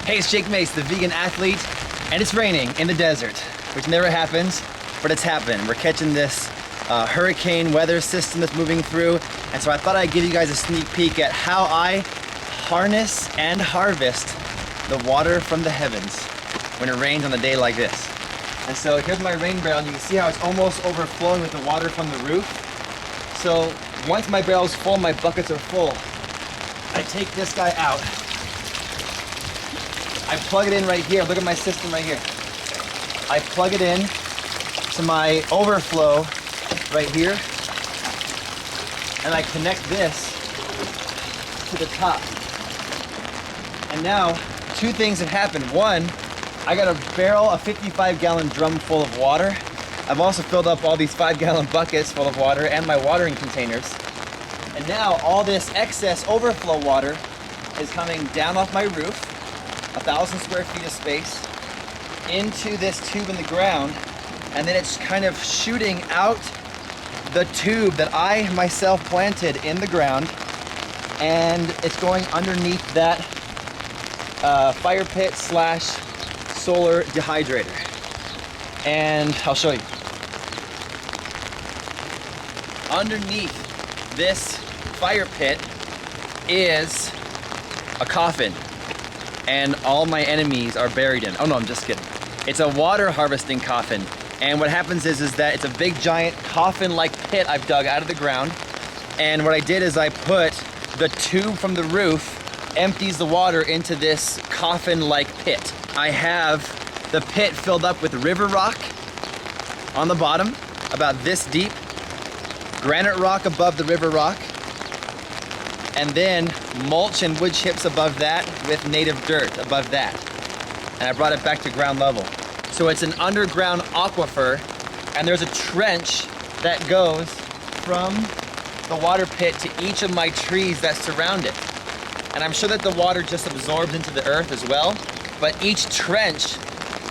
Hey, it's Jake Mace, the vegan athlete, and it's raining in the desert, which never happens, but it's happened. We're catching this hurricane weather system that's moving through, and so I thought I'd give you guys a sneak peek at how I harness and harvest the water from the heavens when it rains on a day like this. And so here's my rain barrel, and you can see how it's almost overflowing with the water from the roof. So once my barrel's full, my buckets are full, I take this guy out. I plug it in right here. Look at my system right here. I plug it in to my overflow right here, and I connect this to the top. And now, two things have happened. One, I got a barrel, a 55-gallon drum full of water. I've also filled up all these 5-gallon buckets full of water and my watering containers. And now all this excess overflow water is coming down off my roof, 1,000 square feet of space, into this tube in the ground, and then it's kind of shooting out the tube that I myself planted in the ground, and it's going underneath that fire pit slash solar dehydrator. And I'll show you. Underneath this fire pit is a coffin, and all my enemies are buried in. Oh no, I'm just kidding. It's a water harvesting coffin. And what happens is that it's a big giant coffin-like pit I've dug out of the ground. And what I did is I put the tube from the roof, empties the water into this coffin-like pit. I have the pit filled up with river rock on the bottom, about this deep, granite rock above the river rock, and then mulch and wood chips above that with native dirt above that. And I brought it back to ground level. So it's an underground aquifer, and there's a trench that goes from the water pit to each of my trees that surround it. And I'm sure that the water just absorbs into the earth as well, but each trench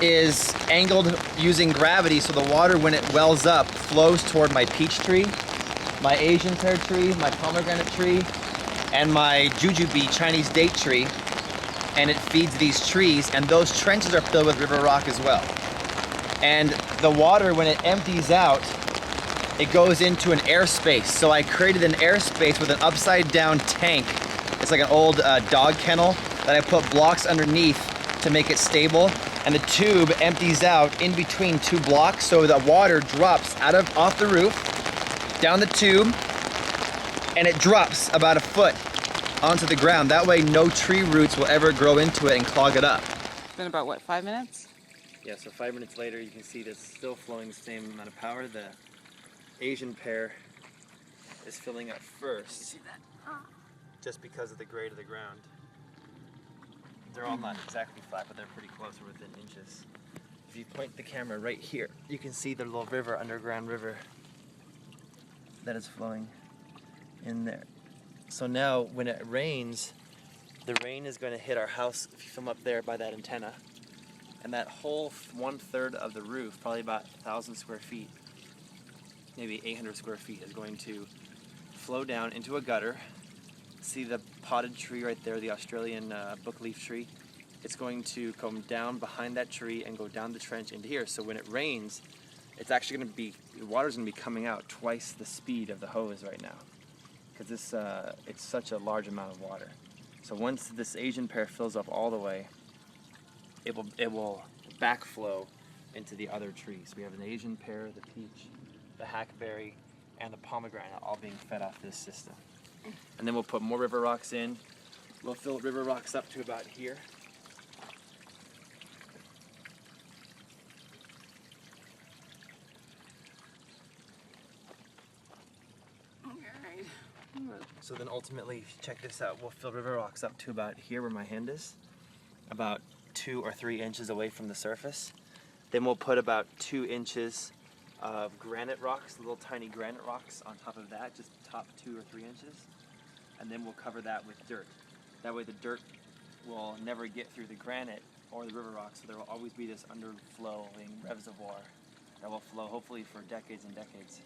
is angled using gravity, so the water, when it wells up, flows toward my peach tree, my Asian pear tree, my pomegranate tree, and my jujube Chinese date tree, and it feeds these trees, and those trenches are filled with river rock as well. And the water, when it empties out, it goes into an airspace. So I created an airspace with an upside down tank. It's like an old dog kennel that I put blocks underneath to make it stable. And the tube empties out in between two blocks, so the water drops off the roof, down the tube, and it drops about a foot onto the ground. That way no tree roots will ever grow into it and clog it up. It's been about, what, 5 minutes? Yeah, so 5 minutes later you can see that it's still flowing the same amount of power. The Asian pear is filling up first. You see that? Just because of the grade of the ground. They're all not exactly flat, but they're pretty close, or within inches. If you point the camera right here, you can see the little river, underground river, that is flowing in there. So now when it rains, the rain is going to hit our house, if you film up there by that antenna, and that whole 1/3 of the roof, probably about 1,000 square feet, maybe 800 square feet, is going to flow down into a gutter. See the potted tree right there, the Australian bookleaf tree? It's going to come down behind that tree and go down the trench into here. So when it rains, it's actually going to be, the water's going to be coming out twice the speed of the hose right now, because this it's such a large amount of water. So once this Asian pear fills up all the way, it will backflow into the other trees. We have an Asian pear, the peach, the hackberry, and the pomegranate all being fed off this system. And then we'll put more river rocks in. We'll fill river rocks up to about here. So then ultimately, check this out, we'll fill river rocks up to about here where my hand is, about 2 or 3 inches away from the surface. Then we'll put about 2 inches of granite rocks, little tiny granite rocks on top of that, just top 2 or 3 inches. And then we'll cover that with dirt. That way the dirt will never get through the granite or the river rocks, so there will always be this underflowing reservoir that will flow hopefully for decades and decades.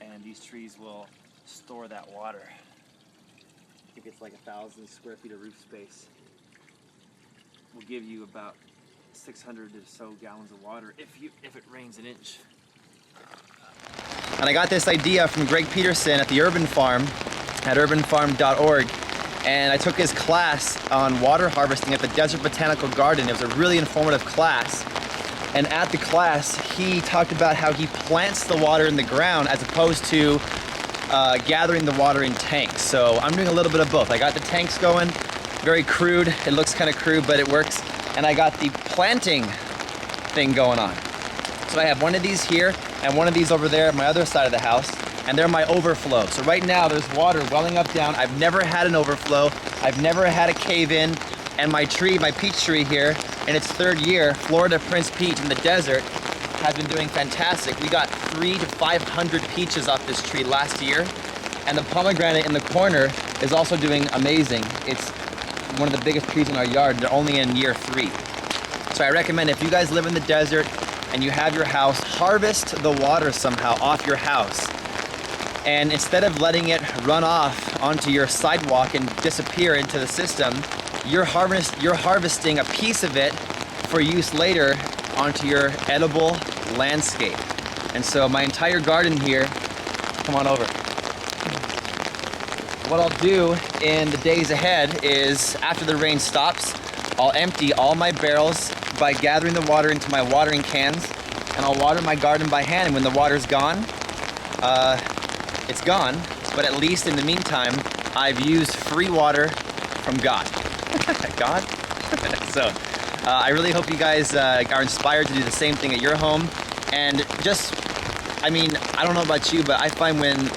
And these trees will store that water. I think it's like 1,000 square feet of roof space. will give you about 600 or so gallons of water if it rains an inch. And I got this idea from Greg Peterson at the Urban Farm at urbanfarm.org, and I took his class on water harvesting at the Desert Botanical Garden. It was a really informative class, and at the class he talked about how he plants the water in the ground as opposed to gathering the water in tanks. So I'm doing a little bit of both. I got the tanks going, very crude, it looks kind of crude but it works, and I got the planting thing going on. So I have one of these here and one of these over there at my other side of the house, and they're my overflow. So right now there's water welling up down. I've never had an overflow, I've never had a cave-in, and my tree, my peach tree here, in its third year, Florida Prince Peach in the desert, has been doing fantastic. We got 300 to 500 peaches off this tree last year, and the pomegranate in the corner is also doing amazing. It's one of the biggest trees in our yard. They're only in year 3. So I recommend if you guys live in the desert and you have your house, harvest the water somehow off your house. And instead of letting it run off onto your sidewalk and disappear into the system, you're harvesting a piece of it for use later onto your edible landscape. And so my entire garden here, come on over. What I'll do in the days ahead is, after the rain stops, I'll empty all my barrels by gathering the water into my watering cans, and I'll water my garden by hand. And when the water's gone, it's gone, but at least in the meantime, I've used free water from God. God? So, I really hope you guys are inspired to do the same thing at your home. And just, I mean, I don't know about you, but I find when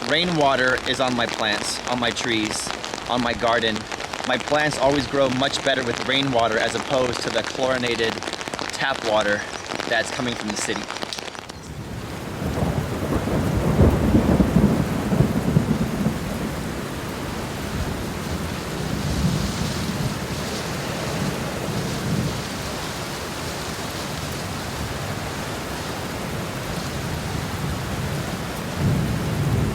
rainwater is on my plants, on my trees, on my garden, my plants always grow much better with rainwater as opposed to the chlorinated tap water that's coming from the city.